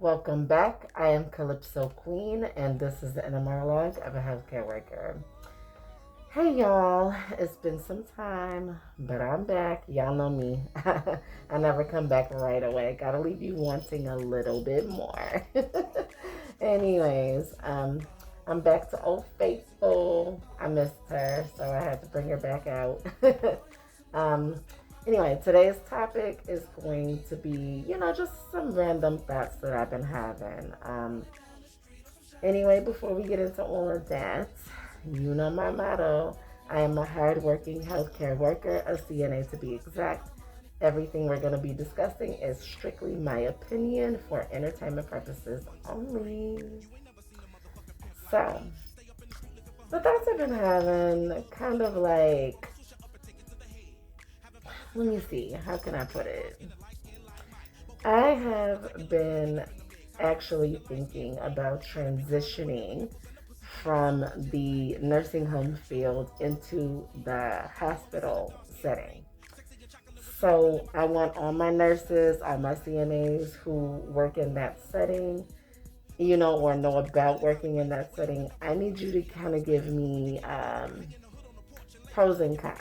Welcome back. I am Calypso Queen, and this is the inner monologue of a healthcare worker. Hey, y'all. It's been some time, but I'm back. Y'all know me. I never come back right away. Gotta leave you wanting a little bit more. Anyways, I'm back to Old Faithful. I missed her, so I had to bring her back out. um, Anyway, today's topic is going to be, just some random thoughts that I've been having. Anyway, before we get into all of that, you know my motto. I am a hardworking healthcare worker, a CNA to be exact. Everything we're going to be discussing is strictly my opinion for entertainment purposes only. So, the thoughts I've been having, kind of like, let me see, how can I put it? I have been actually thinking about transitioning from the nursing home field into the hospital setting. So I want all my nurses, all my CNAs who work in that setting, or know about working in that setting. I need you to kind of give me pros and cons,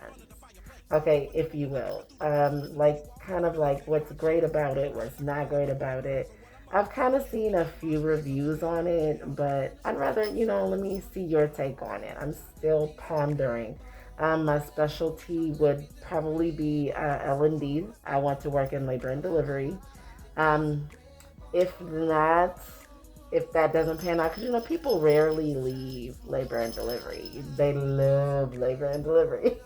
okay, if you will. Like, kind of like what's great about it, what's not great about it. I've kind of seen a few reviews on it, but I'd rather, let me see your take on it. I'm still pondering. My specialty would probably be L&D. I want to work in labor and delivery. Um, if not, if that doesn't pan out, because people rarely leave labor and delivery. They love labor and delivery.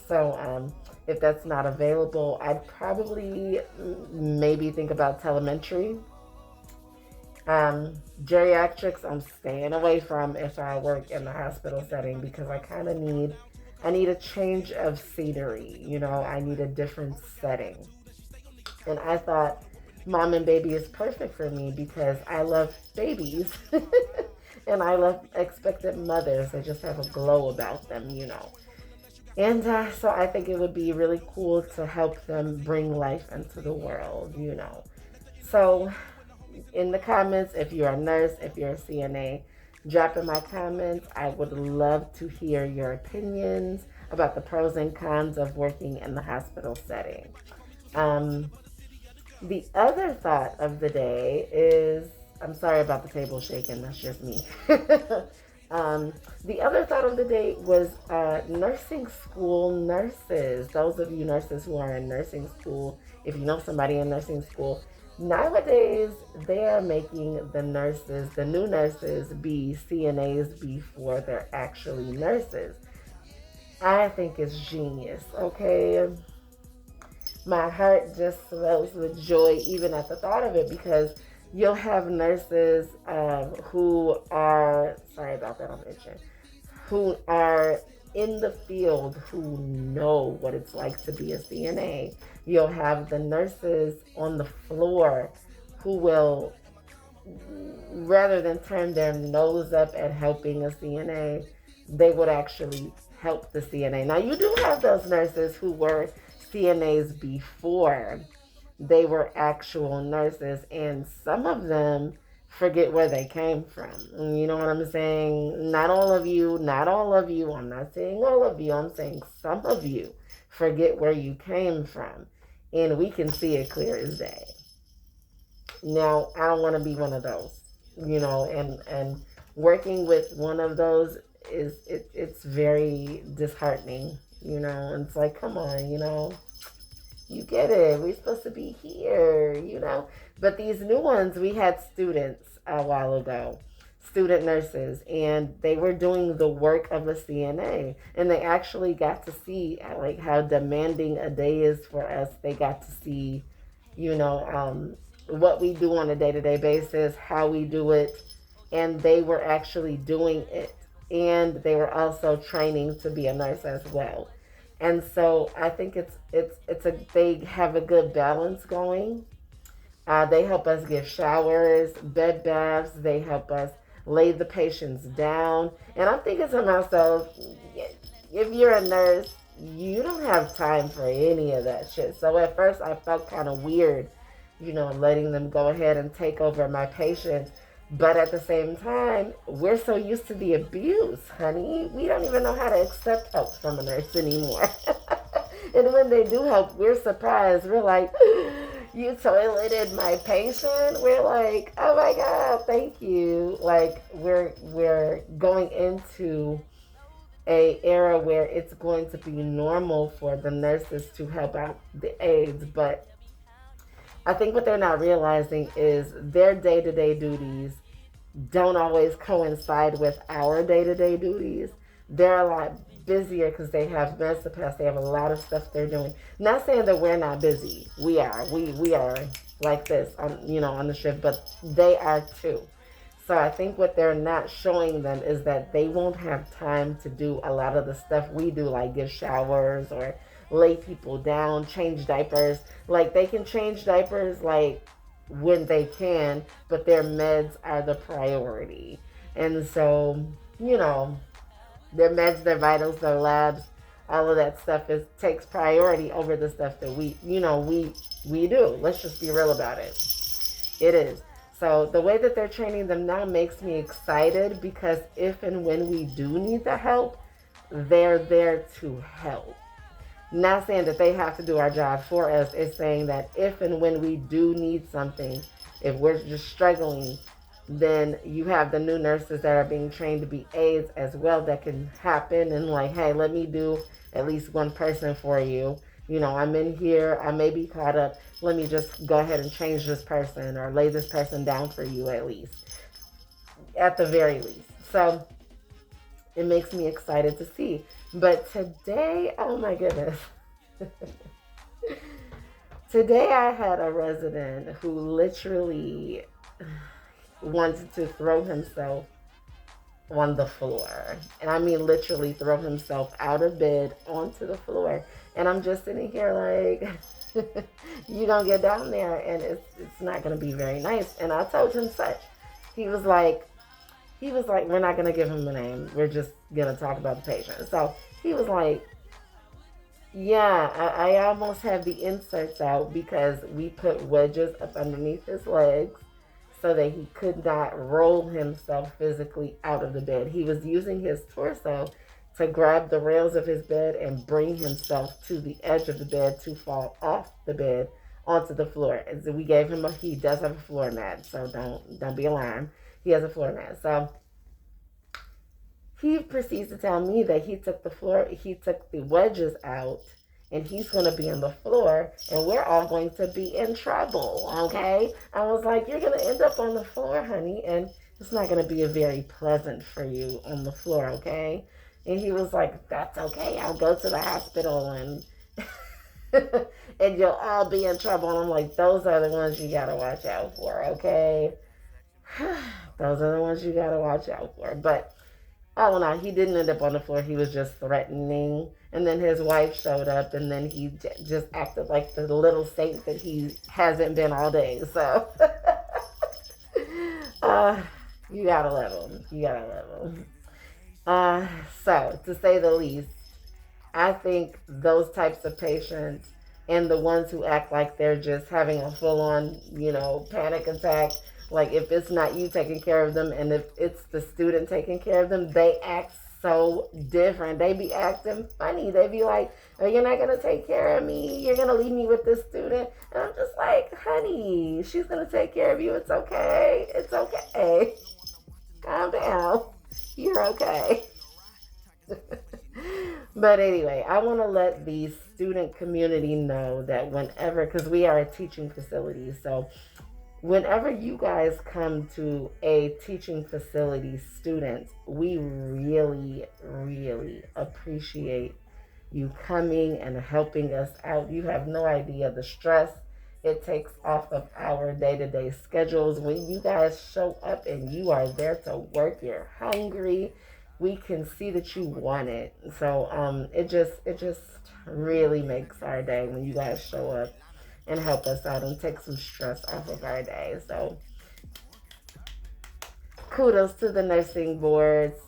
So if that's not available, I'd probably maybe think about telemetry. Geriatrics, I'm staying away from if I work in the hospital setting because I need a change of scenery. I need a different setting. And I thought mom and baby is perfect for me because I love babies. And I love expectant mothers. They just have a glow about them. And so I think it would be really cool to help them bring life into the world. So in the comments, if you're a nurse, if you're a CNA, drop in my comments. I would love to hear your opinions about the pros and cons of working in the hospital setting. Um, the other thought of the day is, I'm sorry about the table shaking, that's just me. um, the other thought of the day was nursing school nurses. Those of you nurses who are in nursing school, if you know somebody in nursing school, nowadays they are making the new nurses, be CNAs before they're actually nurses. I think it's genius, okay? My heart just swells with joy even at the thought of it because you'll have nurses who are, sorry about that, I'll mention, who are in the field who know what it's like to be a CNA. You'll have the nurses on the floor who will, rather than turn their nose up at helping a CNA, they would actually help the CNA. Now, you do have those nurses who were CNAs before they were actual nurses, and some of them forget where they came from. You know what I'm saying? Not all of you, not all of you. I'm not saying all of you. I'm saying some of you forget where you came from, and we can see it clear as day. Now, I don't want to be one of those, and working with one of those it's very disheartening. And it's like, come on, you get it. We're supposed to be here. But these new ones, we had students a while ago, student nurses, and they were doing the work of a CNA, and they actually got to see like how demanding a day is for us. They got to see, you know, um, what we do on a day-to-day basis, how we do it, and they were actually doing it, and they were also training to be a nurse as well. And so I think they have a good balance going. They help us give showers, bed baths. They help us lay the patients down. And I'm thinking to myself, if you're a nurse, you don't have time for any of that shit. So at first I felt kind of weird, letting them go ahead and take over my patients. But at the same time, we're so used to the abuse, honey. We don't even know how to accept help from a nurse anymore. And when they do help, we're surprised. We're like, you toileted my patient. We're like, oh my God, thank you. Like we're going into a era where it's going to be normal for the nurses to help out the aides, but I think what they're not realizing is their day-to-day duties don't always coincide with our day-to-day duties. They're a lot busier because they have Masterpass. They have a lot of stuff they're doing. Not saying that we're not busy. We are. We are like this on the shift, but they are too. So I think what they're not showing them is that they won't have time to do a lot of the stuff we do, like give showers or lay people down, change diapers. Like they can change diapers like when they can, but their meds are the priority. And so, their meds, their vitals, their labs, all of that stuff takes priority over the stuff that we do. Let's just be real about it. It is. So the way that they're training them now makes me excited because if and when we do need the help, they're there to help. Not saying that they have to do our job for us. It's saying that if and when we do need something, if we're just struggling, then you have the new nurses that are being trained to be aides as well that can happen and like, hey, let me do at least one person for you. I'm in here. I may be caught up. Let me just go ahead and change this person or lay this person down for you at the very least. So it makes me excited to see. But today, oh my goodness. Today I had a resident who literally wanted to throw himself on the floor. And I mean literally throw himself out of bed onto the floor. And I'm just sitting here like, you don't get down there and it's not going to be very nice. And I told him such. He was like, we're not going to give him a name. We're just going to talk about the patient. So he was like, yeah, I almost have the inserts out because we put wedges up underneath his legs so that he could not roll himself physically out of the bed. He was using his torso to grab the rails of his bed and bring himself to the edge of the bed to fall off the bed onto the floor. And so we gave him he does have a floor mat, so don't be alarmed. He has a floor mat. So he proceeds to tell me that he took the wedges out and he's going to be on the floor and we're all going to be in trouble, okay? I was like, you're going to end up on the floor, honey, and it's not going to be a very pleasant for you on the floor, okay? And he was like, that's okay. I'll go to the hospital and and you'll all be in trouble. And I'm like, those are the ones you got to watch out for, okay? Those are the ones you got to watch out for. But oh no, he didn't end up on the floor. He was just threatening. And then his wife showed up and then he just acted like the little saint that he hasn't been all day. So, you gotta love him. You gotta love him. So, to say the least, I think those types of patients and the ones who act like they're just having a full-on, panic attack, like if it's not you taking care of them and if it's the student taking care of them, they act so different. They be acting funny. They be like, oh, you're not going to take care of me. You're going to leave me with this student. And I'm just like, honey, she's going to take care of you. It's okay. It's okay. Calm down. You're okay. But anyway, I want to let the student community know that whenever, because we are a teaching facility, so whenever you guys come to a teaching facility, students, we really, really appreciate you coming and helping us out. You have no idea the stress it takes off of our day-to-day schedules. When you guys show up and you are there to work, you're hungry, we can see that you want it. So it just really makes our day when you guys show up and help us out and take some stress off of our day. So kudos to the nursing boards,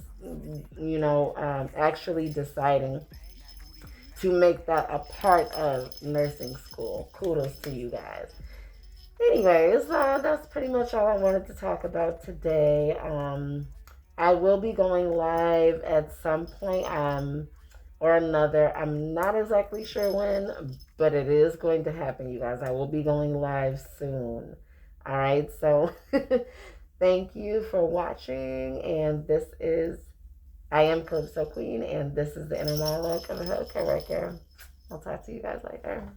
actually deciding to make that a part of nursing school. Kudos to you guys. Anyways, that's pretty much all I wanted to talk about today. I will be going live at some point or another. I'm not exactly sure when, but it is going to happen, you guys. I will be going live soon. All right, so thank you for watching, and I am Calypso Queen, and this is the Inner Monologue of a Healthcare Worker. I'll talk to you guys later.